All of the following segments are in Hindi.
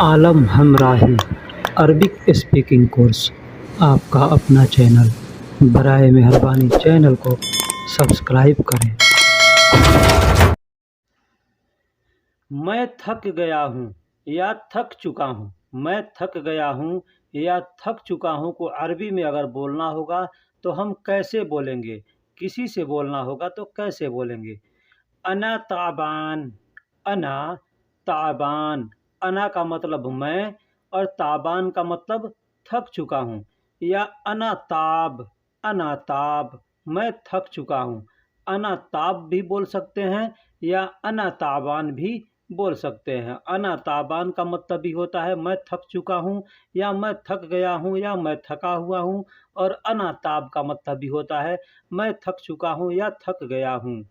आलम हमराही अरबिक स्पीकिंग कोर्स आपका अपना चैनल। बराए मेहरबानी चैनल को सब्सक्राइब करें। मैं थक गया हूँ या थक चुका हूँ। मैं थक गया हूँ या थक चुका हूँ को अरबी में अगर बोलना होगा तो हम कैसे बोलेंगे? किसी से बोलना होगा तो कैसे बोलेंगे? अना ताबान। अना ताबान। अना का मतलब मैं और ताबान का मतलब थक चुका हूँ। या अना ताब। अना ताब, मैं थक चुका हूँ। अना ताब भी बोल सकते हैं या अना ताबान भी बोल सकते हैं। अना ताबान का मतलब भी होता है मैं थक चुका हूँ या मैं थक गया हूँ या मैं थका हुआ हूँ। और अना ताब का मतलब भी होता है मैं थक चुका हूँ या थक गया हूँ।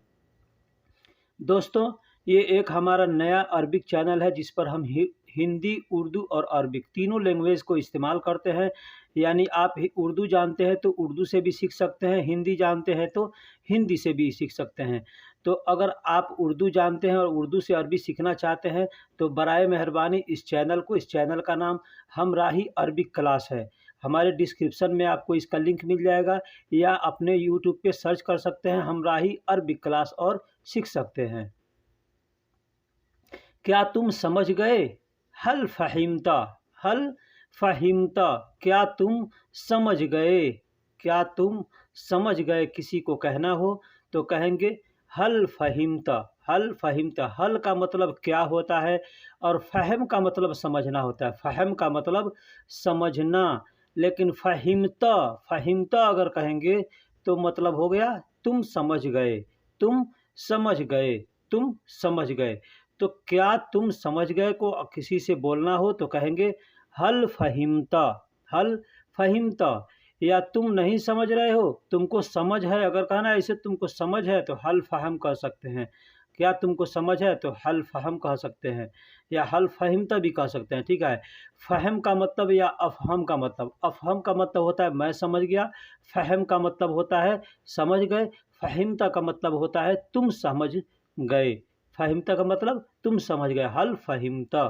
दोस्तों, ये एक हमारा नया अरबिक चैनल है जिस पर हम हिंदी, उर्दू और अरबिक तीनों लैंग्वेज को इस्तेमाल करते हैं। यानी आप उर्दू जानते हैं तो उर्दू से भी सीख सकते हैं, हिंदी जानते हैं तो हिंदी से भी सीख सकते हैं। तो अगर आप उर्दू जानते हैं और उर्दू से अरबी सीखना चाहते हैं तो बराए मेहरबानी इस चैनल का नाम हमराही अरबिक क्लास है। हमारे डिस्क्रिप्शन में आपको इसका लिंक मिल जाएगा या अपने यूट्यूब पे सर्च कर सकते हैं हमराही अरबिक क्लास और सीख सकते हैं। क्या तुम समझ गए? हल फहिमता। हल फहिमता, क्या तुम समझ गए? क्या तुम समझ गए किसी को कहना हो तो कहेंगे हल फहिमता। हल फहिमता। हल का मतलब क्या होता है और फहम का मतलब समझना होता है। फहम का मतलब समझना, लेकिन फहिमता फहिमता अगर कहेंगे तो मतलब हो गया तुम समझ गए। तुम समझ गए। तुम समझ गए। तो क्या तुम समझ गए को किसी से बोलना हो तो कहेंगे हल फहिमता। हल फहिमता। या तुम नहीं समझ रहे हो, तुमको समझ है, अगर कहना है ऐसे तुमको समझ है तो हल फहम कह सकते हैं। क्या तुमको समझ है तो हल फहम कह सकते हैं या हल फहिमता भी कह सकते हैं। ठीक है। फहम का मतलब या अफहम का मतलब। अफहम का मतलब होता है मैं समझ गया, फहम का मतलब होता है समझ गए, फहिमता का मतलब होता है तुम समझ गए। फहिमता का मतलब तुम समझ गए। हल फहिमता।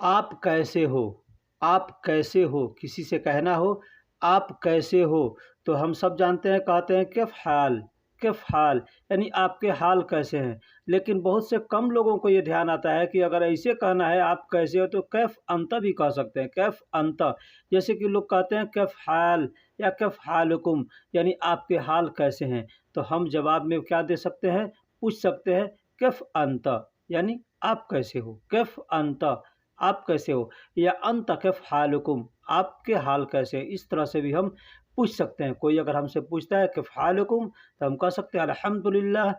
आप कैसे हो? आप कैसे हो किसी से कहना हो आप कैसे हो तो हम सब जानते हैं, कहते हैं कैफ हाल। कैफ हाल यानी आपके हाल कैसे हैं। लेकिन बहुत से कम लोगों को ये ध्यान आता है कि अगर ऐसे कहना है आप कैसे हो तो कैफ अंता भी कह सकते हैं। कैफ अंता, जैसे कि लोग कहते हैं कैफ हाल या कैफ हालुकुम, यानी आपके हाल कैसे हैं। तो हम जवाब में क्या दे सकते हैं, पूछ सकते हैं कैफ अंता, यानी आप कैसे हो। कैफ अंता, आप कैसे हो। या अंत कैफ हालुकुम, आपके हाल कैसे। इस तरह से भी हम पूछ सकते हैं। कोई अगर हमसे पूछता है कैफ हालुकुम तो हम कह सकते हैं अल्हम्दुलिल्लाह।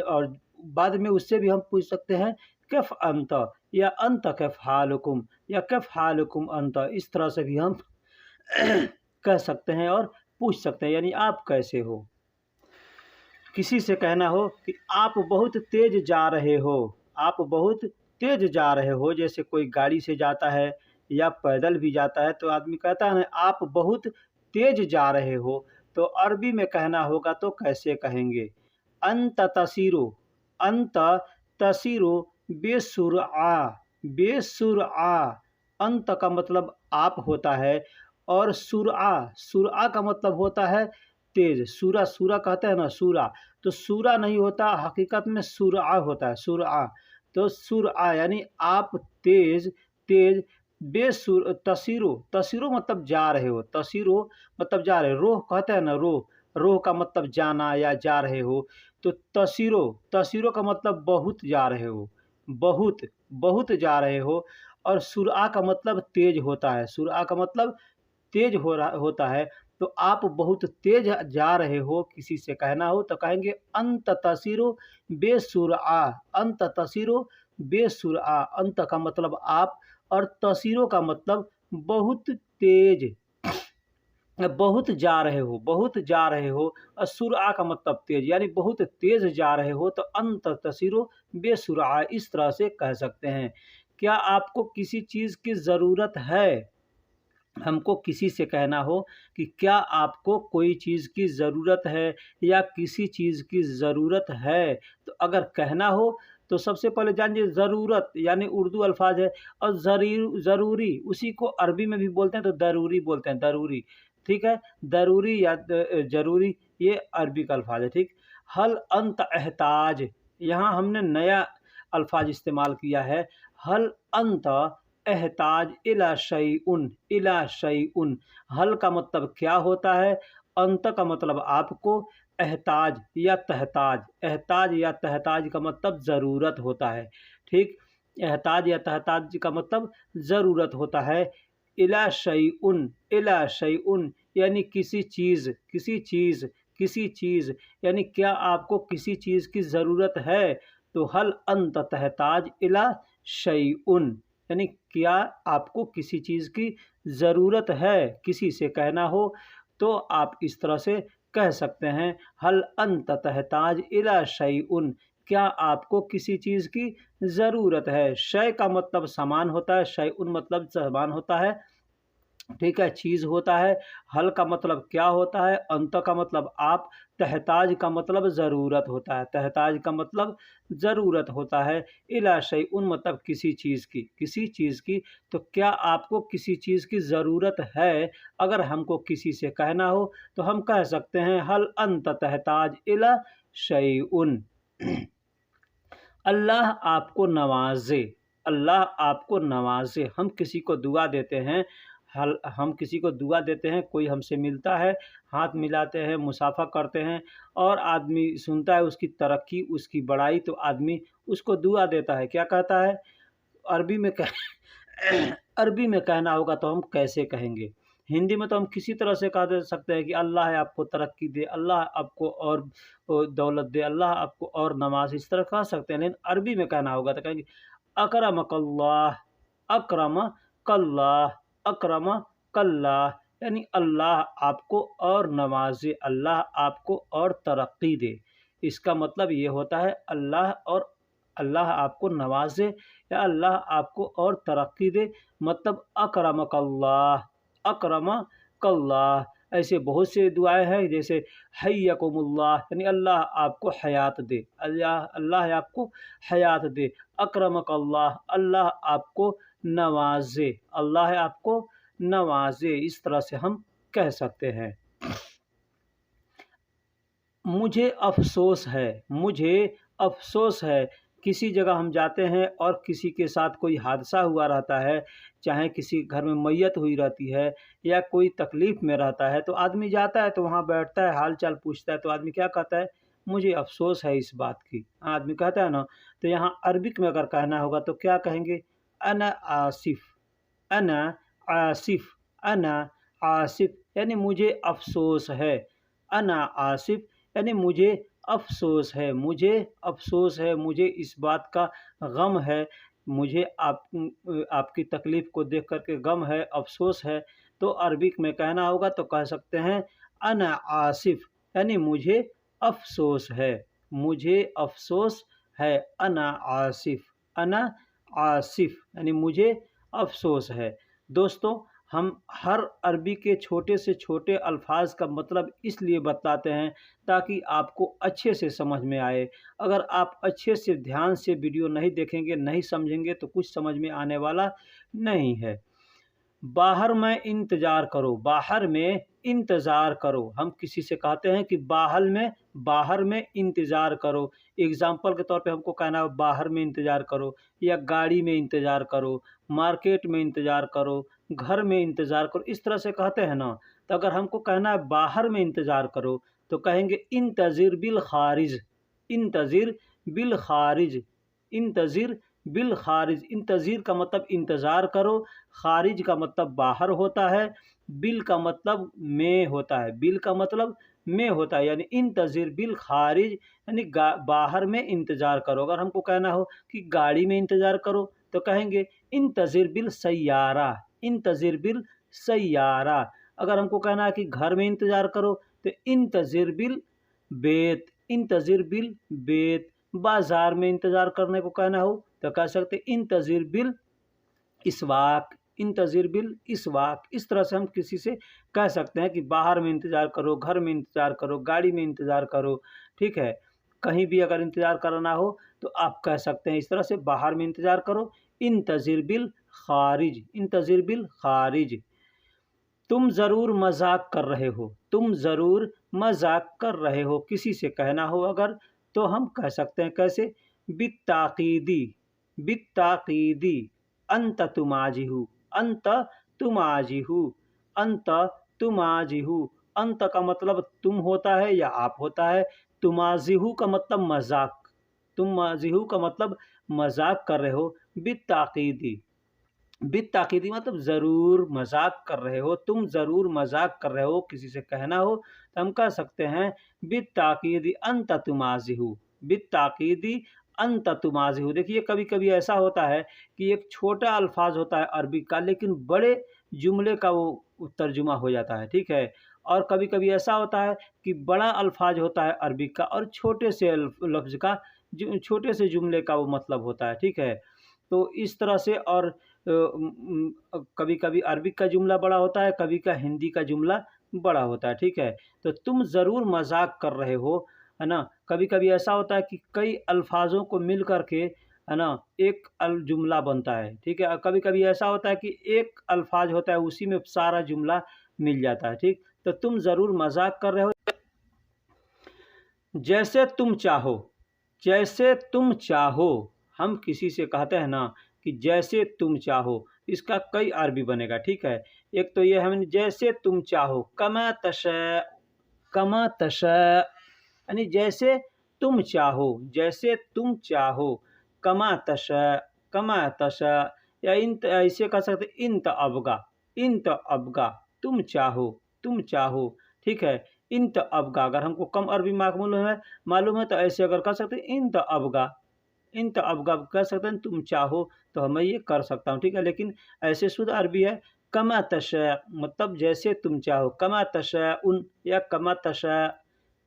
और बाद में उससे भी हम पूछ सकते हैं कैफ अंत या अंत कैफ हालुकुम या कैफ हालुकुम अंत। इस तरह से भी हम कह सकते हैं और पूछ सकते हैं, यानी आप कैसे हो। किसी से कहना हो कि आप बहुत तेज जा रहे हो। आप बहुत तेज जा रहे हो, जैसे कोई गाड़ी से जाता है या पैदल भी जाता है तो आदमी कहता है ना आप बहुत तेज जा रहे हो। तो अरबी में कहना होगा तो कैसे कहेंगे? अंत तसीरो। अंत तसीरो बेसुरआ। बेसुरआ, अंत का मतलब आप होता है और सुरआ, सुरआ का मतलब होता है तेज। सूरा, सूरा कहते हैं ना सूरा, तो सूरा नहीं होता, हकीकत में सुरआ होता है। सुरआ, तो सुरआ यानी आप तेज। तेज बेसुर। तसीरो, तसीरो मतलब जा रहे हो। तसीरो मतलब जा रहे हो। रोह कहते हैं ना रोह, रोह का मतलब जाना या जा रहे हो। तो तसीरो, तसीरो का मतलब बहुत जा रहे हो। बहुत, बहुत जा रहे हो। और सुरआ का मतलब तेज होता है। सुरआ का मतलब तेज हो रहा होता है। तो आप बहुत तेज जा रहे हो किसी से कहना हो तो कहेंगे अंत तसीरो बेसुरआ। अंत तसीरो बेसुरआ, अंत का मतलब आप और तसीरो का मतलब बहुत तेज। बहुत जा रहे हो, बहुत जा रहे हो। और सुरआ का मतलब तेज, यानी बहुत तेज जा रहे हो तो अंत तसीरो बेसुरआ, इस तरह से कह सकते हैं। क्या आपको किसी चीज़ की ज़रूरत है? हमको किसी से कहना हो कि क्या आपको कोई चीज़ की ज़रूरत है या किसी चीज़ की ज़रूरत है, तो अगर कहना हो तो सबसे पहले जानिए ज़रूरत यानी उर्दू अल्फाज है, और ज़रूरी उसी को अरबी में भी बोलते हैं तो दरूरी बोलते हैं, दरूरी, ठीक है। दरूरी या ज़रूरी ये अरबी का अल्फाज है, ठीक। हल अंत एहताज, यहाँ हमने नया अल्फाज इस्तेमाल किया है। हल अंत एहताज इला शैउन, इला शैउन। हल का मतलब क्या होता है, अंत का मतलब आपको, एहताज या तहताज, एहताज या तहताज का मतलब ज़रूरत होता है, ठीक। एहताज या तहताज का मतलब ज़रूरत होता है। इला शैउन, इला शैउन यानी किसी चीज़, किसी चीज़, किसी चीज़, यानी क्या आपको किसी चीज़ की ज़रूरत है, तो हल अंत तहताज इला शैउन, यानी क्या आपको किसी चीज़ की ज़रूरत है, किसी से कहना हो तो आप इस तरह से कह सकते हैं, हल अंत तहताज इला शैउन, क्या आपको किसी चीज़ की ज़रूरत है। शय का मतलब सामान होता है, शैउन मतलब सामान होता है, ठीक है, चीज़ होता है। हल का मतलब क्या होता है, अंत का मतलब आप, तहताज का मतलब ज़रूरत होता है, तहताज का मतलब ज़रूरत होता है। इला शैउन मतलब किसी चीज़ की, किसी चीज़ की। तो क्या आपको किसी चीज़ की ज़रूरत है, अगर हमको किसी से कहना हो तो हम कह सकते हैं हल अंत तहताज इला शैउन। अल्लाह आपको नवाज़े, अल्लाह आपको नवाज़े। हम किसी को दुआ देते हैं, हम किसी को दुआ देते हैं, कोई हमसे मिलता है, हाथ मिलाते हैं, मुसाफ़ा करते हैं और आदमी सुनता है उसकी तरक्की, उसकी बड़ाई, तो आदमी उसको दुआ देता है। क्या कहता है? अरबी में कह अरबी में कहना होगा तो हम कैसे कहेंगे? हिंदी में तो हम किसी तरह से कह दे सकते हैं कि अल्लाह आपको तरक्की दे, अल्लाह आपको और दौलत दे, अल्लाह आपको और नवाज़े, इस तरह कह सकते हैं। लेकिन अरबी में कहना होगा तो कहेंगे अकरमकल्लाह, अकरमकल्लाह, अकरमकल्लाह, यानी अल्लाह आपको और नवाज़े, अल्लाह आपको और तरक्की दे। इसका मतलब ये होता है अल्लाह आपको नवाज़े या अल्लाह आपको और तरक्की दे, मतलब अकरमकल्लाह, अकरमकल्लाह। ऐसे बहुत से दुआएँ हैं, जैसे हय्यकुमुल्लाह यानी अल्लाह आपको हयात दे, अल्लाह अल्लाह आपको हयात दे। अकरमकल्लाह अल्लाह आपको नवाज़े, अल्लाह आपको नवाज़े, इस तरह से हम कह सकते हैं। मुझे अफ़सोस है, मुझे अफ़सोस है। किसी जगह हम जाते हैं और किसी के साथ कोई हादसा हुआ रहता है, चाहे किसी घर में मैयत हुई रहती है या कोई तकलीफ़ में रहता है, तो आदमी जाता है तो वहाँ बैठता है, हाल-चाल पूछता है, तो आदमी क्या कहता है? मुझे अफ़सोस है इस बात की। आदमी कहता है ना, तो यहाँ अरबिक में अगर कहना होगा तो क्या कहेंगे? अना आसिफ़, अना आसिफ़, अना आसिफ़, यानी मुझे अफ़सोस है। अना आसिफ़ यानी मुझे अफ़सोस है, मुझे अफ़सोस है, मुझे इस बात का गम है, मुझे आपकी तकलीफ़ को देख कर के गम है, अफ़सोस है। तो अरबिक में कहना होगा तो कह सकते हैं अना आसिफ़, यानी मुझे अफ़सोस है, मुझे अफ़सोस है। अना आसिफ़, अना आसिफ़ यानी मुझे अफ़सोस है। दोस्तों, हम हर अरबी के छोटे से छोटे अल्फाज का मतलब इसलिए बतलाते हैं ताकि आपको अच्छे से समझ में आए। अगर आप अच्छे से ध्यान से वीडियो नहीं देखेंगे, नहीं समझेंगे तो कुछ समझ में आने वाला नहीं है। बाहर में इंतज़ार करो, बाहर में इंतज़ार करो। हम किसी से कहते हैं कि बाहर में इंतज़ार करो। एग्ज़ाम्पल के तौर पे हमको कहना है बाहर में इंतज़ार करो, या गाड़ी में इंतज़ार करो, मार्केट में इंतज़ार करो, घर में इंतज़ार करो, इस तरह से कहते हैं ना। तो अगर हमको कहना है बाहर में इंतज़ार करो तो कहेंगे इंतज़िर बिल ख़ारिज, इंतज़िर बिल ख़ारिज, इंतज़िर बिल ख़ारिज। इंतज़िर का मतलब इंतज़ार करो, ख़ारिज का मतलब बाहर होता है, बिल का मतलब में होता है, बिल का मतलब में होता है, यानी इंतज़िर बिल ख़ारिज यानी बाहर में इंतज़ार करो। अगर हमको कहना हो कि गाड़ी में इंतज़ार करो तो कहेंगे इंतज़िर बिल सय्यारा, इंतज़िर बिल सय्यारा। अगर हमको कहना है कि घर में इंतज़ार करो तो इंतज़िर बिल बेत, इंतज़िर बिल बेत। बाज़ार में इंतज़ार करने को कहना हो तो कह सकते इंतज़िर बिल इसवाक, इंतज़िर बिल इसवाक। इस तरह से हम किसी से कह सकते हैं कि बाहर में इंतज़ार करो, घर में इंतज़ार करो, गाड़ी में इंतज़ार करो, ठीक है। कहीं भी अगर इंतज़ार करना हो तो आप कह सकते हैं इस तरह से, बाहर में इंतज़ार करो, इंतज़िर बिल खारिज, इंतज़िर बिल खारिज। तुम ज़रूर मज़ाक कर रहे हो, तुम ज़रूर मज़ाक कर रहे हो, किसी से कहना हो अगर तो हम कह सकते हैं कैसे, बित्ताक़ीदी, बित्ताक़ीदी, अंत तुमाजिहु, अंत तुमाजिहु, अंत तुमाजिहु। अंत का मतलब तुम होता है या आप होता है, तुमाजिहु का मतलब मज़ाक, तुमाजिहु का मतलब मज़ाक कर रहे हो, बित्ताक़ीदी, बित्ताक़ीदी मतलब ज़रूर मज़ाक कर रहे हो, तुम ज़रूर मज़ाक कर रहे हो, किसी से कहना हो तो हम कह सकते हैं बित्ताक़ीदी अंत तुमाज़िहु, बित्ताक़ीदी अंत तुमाज़िहु। देखिए कभी-कभी ऐसा होता है कि एक छोटा अल्फ़ाज़ होता है अरबी का, लेकिन बड़े जुमले का वो तर्जुमा हो जाता है, ठीक है? और कभी-कभी ऐसा होता है कि बड़ा अल्फ़ाज़ होता है अरबी का और छोटे से लफ्ज़ का छोटे से जुमले का वो मतलब होता है, ठीक है? तो इस तरह से, और कभी-कभी अरबिक का जुमला बड़ा होता है, कभी का हिंदी का जुमला बड़ा होता है, ठीक है? तो तुम ज़रूर मज़ाक कर रहे हो, है ना? कभी-कभी ऐसा होता है कि कई अल्फ़ाज़ों को मिल कर के, है ना, एक जुमला बनता है, ठीक है? और कभी-कभी ऐसा होता है कि एक अल्फ़ाज़ होता है, उसी में सारा जुमला मिल जाता है, ठीक? तो तुम ज़रूर मज़ाक कर रहे हो। जैसे तुम चाहो, जैसे तुम चाहो, हम किसी से कहते हैं ना कि जैसे तुम चाहो, इसका कई अरबी बनेगा, ठीक है? एक तो ये है जैसे तुम चाहो, कमा तशा, कमा तशा, यानी जैसे तुम चाहो, जैसे तुम चाहो, कमा तशा, कमा तशा, या इंत ऐसे कह सकते इंत अबगा, इंत अबगा, तुम चाहो, तुम चाहो, ठीक है? इंत अबगा, अगर हमको कम अरबी मालूम है तो ऐसे अगर कह सकते हैं इंत अबगा, इंत अबगा कह सकते हैं तुम चाहो, तो मैं ये कर सकता हूँ, ठीक है? लेकिन ऐसे शुद्ध अरबी है कमा तशा, मतलब जैसे तुम चाहो, कमा तशाउन या कमा तशा,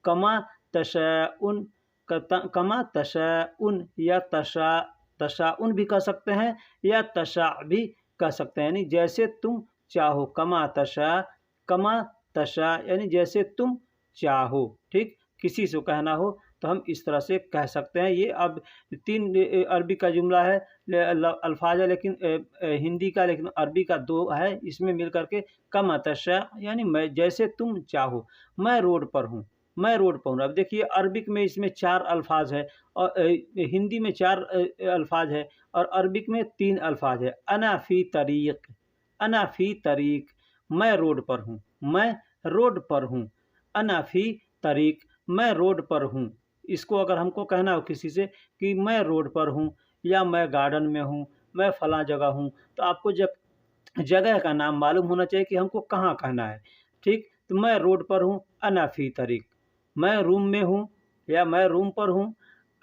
कमा तशाउन, कमा तशाउन या तशाउन भी कह सकते हैं या तशा भी कह सकते हैं, यानी जैसे तुम चाहो, कमा तशा, कमा तशा, यानी जैसे तुम चाहो, ठीक? किसी से कहना हो तो हम इस तरह से कह सकते हैं। ये अब 3 अरबी का जुमला है, अल्फाज है, लेकिन हिंदी का, लेकिन अरबी का 2 है, इसमें मिल कर के कमा तशा, यानी मैं जैसे तुम चाहो, मैं रोड पर हूँ, मैं रोड पर हूँ। अब देखिए अरबिक में इसमें 4 अल्फाज है और हिंदी में 4 अल्फाज है और अरबिक में 3 अल्फाज है। अना फ़ी तरीक़, अना फ़ी तरीक़, मैं रोड पर हूँ, मैं रोड पर हूँ, अना फ़ी तरीक़, मैं रोड पर हूँ। इसको अगर हमको कहना हो किसी से कि मैं रोड पर हूँ या मैं गार्डन में हूँ, मैं फलाँ जगह हूँ, तो आपको जगह का नाम मालूम होना चाहिए कि हमको कहाँ कहना है, ठीक? तो मैं रोड पर हूँ, अना फ़ी तरीक़, मैं रूम में हूँ या मैं रूम पर हूँ,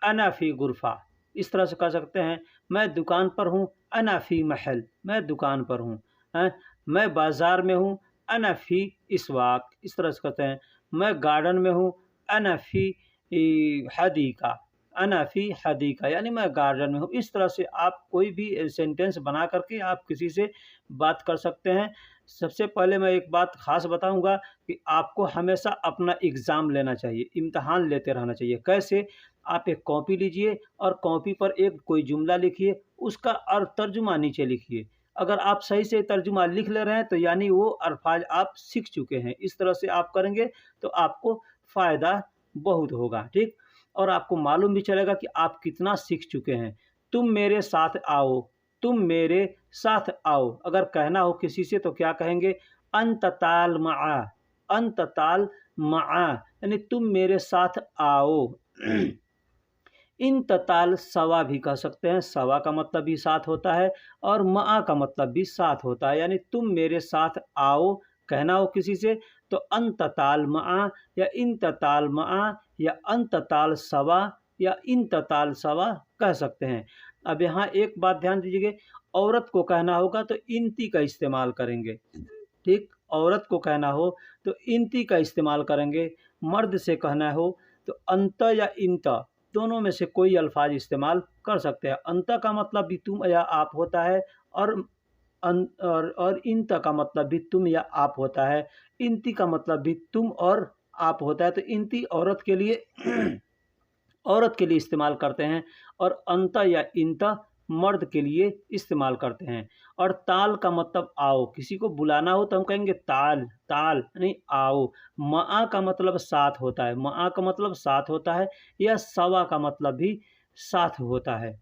अना फ़ी गुरफ़ा, इस तरह से कह सकते हैं। मैं दुकान पर हूँ, अना फ़ी महल, मैं दुकान पर हूँ, हैं? मैं बाज़ार में हूँ, अना फ़ी इस्वाक, इस तरह से कहते हैं। मैं गार्डन में हूँ, अना फ़ी हदीक़ा, अना फ़ी हदीक़ा, यानी मैं गार्डन में हूँ। इस तरह से आप कोई भी सेंटेंस बना करके आप किसी से बात कर सकते हैं। सबसे पहले मैं एक बात ख़ास बताऊँगा कि आपको हमेशा अपना एग्ज़ाम लेना चाहिए, इम्तिहान लेते रहना चाहिए। कैसे? आप एक कॉपी लीजिए और कॉपी पर एक कोई जुमला लिखिए, उसका तर्जुमा नीचे लिखिए। अगर आप सही से तर्जुमा लिख ले रहे हैं तो यानी वो अल्फ़ाज़ आप सीख चुके हैं। इस तरह से आप करेंगे तो आपको फ़ायदा बहुत होगा, ठीक? और आपको मालूम भी चलेगा कि आप कितना सीख चुके हैं। तुम मेरे साथ आओ, तुम मेरे साथ आओ, अगर कहना हो किसी से तो क्या कहेंगे? अंत ताल मआ, अंत ताल मआ, यानी तुम मेरे साथ आओ। इन तताल सवा भी कह सकते हैं, सवा का मतलब भी साथ होता है और मआ का मतलब भी साथ होता है, यानी तुम मेरे साथ आओ, कहना हो किसी से तो अंतताल मआ या इन तताल मआ या अंतताल सवा या इन तताल सवा कह सकते हैं। अब यहाँ एक बात ध्यान दीजिए, औरत को कहना होगा तो इंती का इस्तेमाल करेंगे, ठीक? औरत को कहना हो तो इंती का इस्तेमाल करेंगे। मर्द से कहना हो तो अंत या इंत, दोनों में से कोई अल्फाज इस्तेमाल कर सकते हैं। अंत का मतलब भी तुम या आप होता है और और इंत का मतलब भी तुम या आप होता है। इंती का मतलब भी तुम और आप होता है। तो इंती औरत के लिए औरत के लिए इस्तेमाल करते हैं, और अंत या इंत मर्द के लिए इस्तेमाल करते हैं। और ताल का मतलब आओ, किसी को बुलाना हो तो हम कहेंगे ताल, ताल नहीं आओ। मआ का मतलब साथ होता है, मआ का मतलब साथ होता है, या सवा का मतलब भी साथ होता है।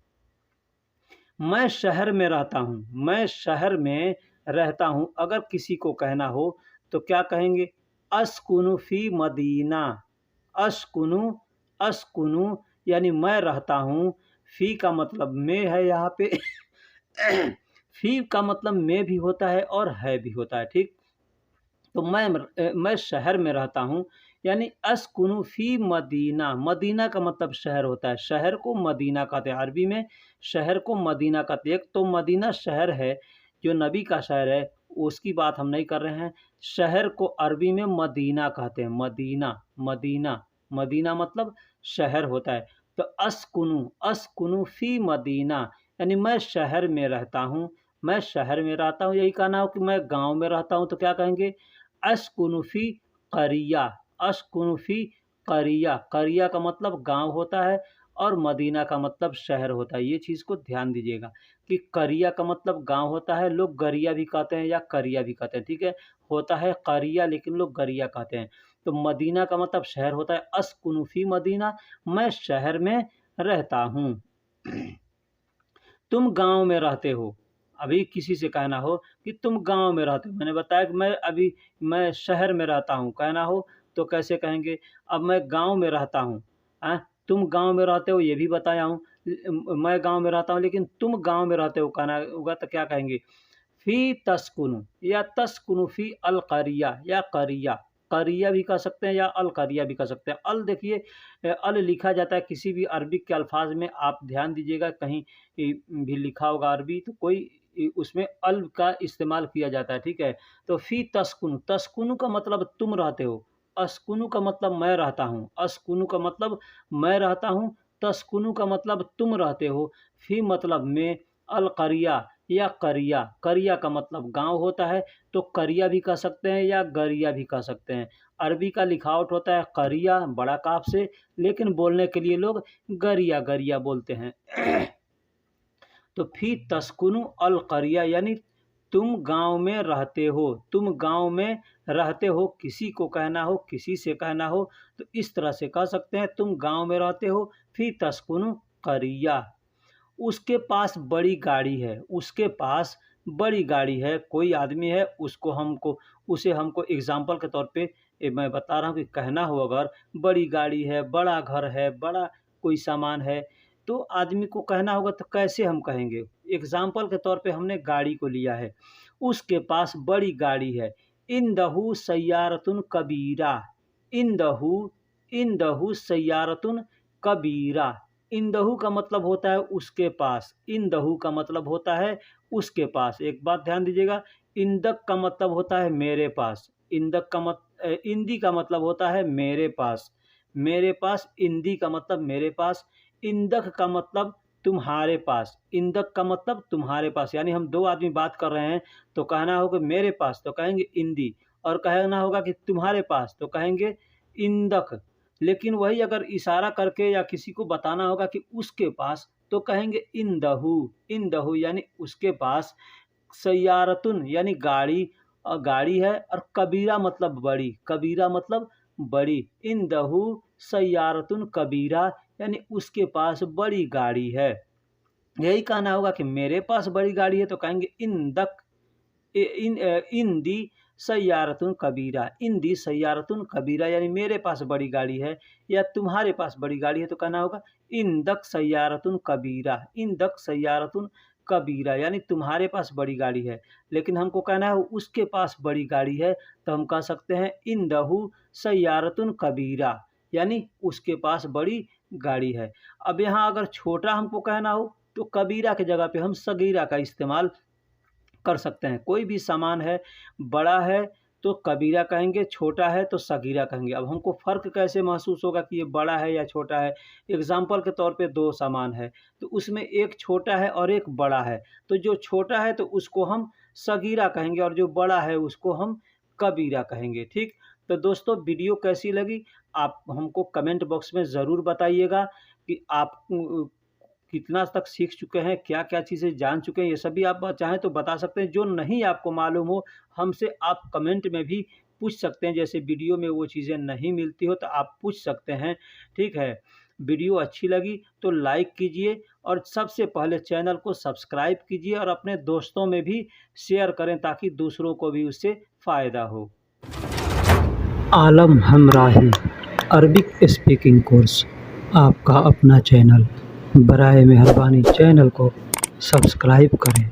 मैं शहर में रहता हूँ, मैं शहर में रहता हूँ, अगर किसी को कहना हो तो क्या कहेंगे? अस्कुनु फी मदीना, अस्कुनु, अस्कुनु यानी मैं रहता हूँ। फी का मतलब मैं है यहाँ पे फी का मतलब में भी होता है और है भी होता है, ठीक। तो मैं शहर में रहता हूँ, यानी अस्कुनु फी मदीना। मदीना का मतलब शहर होता है, शहर को मदीना कहते हैं, अरबी में शहर को मदीना कहते हैं। एक तो मदीना शहर है, जो नबी का शहर है, उसकी बात हम नहीं कर रहे हैं। शहर को अरबी में मदीना कहते हैं, मदीना, मदीना, मदीना मतलब शहर होता है। तो अस्कुनु, अस्कुनु फी मदीना यानी मैं शहर में रहता हूँ, मैं शहर में रहता हूँ। यही कहना हो कि मैं गांव में रहता हूँ तो क्या कहेंगे? अस्कुनु फी क़रिया, अस्कुनु फी क़रिया। क़रिया का मतलब गांव होता है, और मदीना का मतलब शहर होता है। ये चीज़ को ध्यान दीजिएगा कि क़रिया का मतलब गांव होता है, लोग गरिया भी कहते हैं या करिया भी कहते हैं, ठीक है। होता है क़रिया लेकिन लोग गरिया कहते हैं। तो मदीना का मतलब शहर होता है। अस्कुनु फी मदीना, मैं शहर में रहता हूँ। तुम गांव में रहते हो, अभी किसी से कहना हो कि तुम गांव में रहते हो, मैंने बताया कि मैं शहर में रहता हूँ, कहना हो तो कैसे कहेंगे? अब मैं गांव में रहता हूँ, तुम गांव में रहते हो ये भी बताया हूँ। मैं गांव में रहता हूँ लेकिन तुम गांव में रहते हो कहना होगा तो क्या कहेंगे? फी तस्कुनु या तस्कुनु फी अल करिया या करिया। करिया भी कह सकते हैं या अल करिया भी कह सकते हैं। अल देखिए, अल लिखा जाता है किसी भी अरबिक के अल्फाज में, आप ध्यान दीजिएगा कहीं भी लिखा होगा अरबी तो कोई उसमें अल का इस्तेमाल किया जाता है, ठीक है। तो फी तस्कुनु, तस्कुनु का मतलब तुम रहते हो, अस्कुनु का मतलब मैं रहता हूँ, अस्कुनु का मतलब मैं रहता हूँ, तस्कुनु का मतलब तुम रहते हो, फी मतलब में, अल करिया या करिया। करिया का मतलब गांव होता है, तो करिया भी कह सकते हैं या गरिया भी कह सकते हैं। अरबी का लिखावट होता है करिया बड़ा काफ से, लेकिन बोलने के लिए लोग गरिया गरिया बोलते हैं। तो फी तस्कुनु अल करिया यानी तुम गांव में रहते हो, तुम गांव में रहते हो। किसी को कहना हो, किसी से कहना हो तो इस तरह से कह सकते हैं, तुम गांव में रहते हो, फी तस्कुनु करिया। उसके पास बड़ी गाड़ी है, उसके पास बड़ी गाड़ी है। कोई आदमी है, उसे हमको एग्जाम्पल के तौर पे मैं बता रहा हूँ कि कहना हो अगर बड़ी गाड़ी है, बड़ा घर है, बड़ा कोई सामान है, तो आदमी को कहना होगा तो कैसे हम कहेंगे? एग्जाम्पल के तौर पे हमने गाड़ी को लिया है, उसके पास बड़ी गाड़ी है। इंदहु सय्यारतुन कबीरा, इंदहु, इंदहु सय्यारतुन कबीरा। इंदहु का मतलब होता है उसके पास, इंदहु का मतलब होता है उसके पास। एक बात ध्यान दीजिएगा, इंदक का मतलब होता है मेरे पास, इंदक का इंदी का मतलब होता है मेरे पास, मेरे पास। इंदी का मतलब मेरे पास, इंदक का मतलब तुम्हारे पास, इंदक का मतलब तुम्हारे पास। यानी हम दो आदमी बात कर रहे हैं तो कहना होगा मेरे पास तो कहेंगे इंदी, और कहना होगा कि तुम्हारे पास तो कहेंगे इंदक। लेकिन वही अगर इशारा करके या किसी को बताना होगा कि उसके पास तो कहेंगे इंदहु, इंदहु यानी उसके पास। सय्यारतुन यानी गाड़ी, गाड़ी है, और कबीरा मतलब बड़ी, कबीरा मतलब बड़ी। इंदहु सय्यारतुन कबीरा यानी उसके पास बड़ी गाड़ी है। यही कहना होगा कि मेरे पास बड़ी गाड़ी है तो कहेंगे इंदक, इंदी सय्यारतुन कबीरा, इंदी सय्यारतुन कबीरा यानी मेरे पास बड़ी गाड़ी है। या तुम्हारे पास बड़ी गाड़ी है तो कहना होगा इंदक सय्यारतुन कबीरा, इंदक सय्यारतुन कबीरा यानी तुम्हारे पास बड़ी गाड़ी है। लेकिन हमको कहना है उसके पास बड़ी गाड़ी है तो हम कह सकते हैं इंदहु सय्यारतुन कबीरा यानी उसके पास बड़ी गाड़ी है। अब यहाँ अगर छोटा हमको कहना हो तो कबीरा की जगह पे हम सगीरा का इस्तेमाल कर सकते हैं। कोई भी सामान है, बड़ा है तो कबीरा कहेंगे, छोटा है तो सगीरा कहेंगे। अब हमको फ़र्क कैसे महसूस होगा कि ये बड़ा है या छोटा है? एग्जाम्पल के तौर पे दो सामान है तो उसमें एक छोटा है और एक बड़ा है, तो जो छोटा है तो उसको हम सगीरा कहेंगे और जो बड़ा है उसको हम कबीरा कहेंगे, ठीक। तो दोस्तों वीडियो कैसी लगी आप हमको कमेंट बॉक्स में ज़रूर बताइएगा। कि आप कितना तक सीख चुके हैं, क्या-क्या चीज़ें जान चुके हैं, ये सभी आप चाहें तो बता सकते हैं। जो नहीं आपको मालूम हो, हमसे आप कमेंट में भी पूछ सकते हैं। जैसे वीडियो में वो चीज़ें नहीं मिलती हो तो आप पूछ सकते हैं, ठीक है। वीडियो अच्छी लगी तो लाइक कीजिए और सबसे पहले चैनल को सब्सक्राइब कीजिए और अपने दोस्तों में भी शेयर करें ताकि दूसरों को भी उससे फ़ायदा हो। आलम हमराही अरबिक स्पीकिंग कोर्स, आपका अपना चैनल। बराए मेहरबानी चैनल को सब्सक्राइब करें।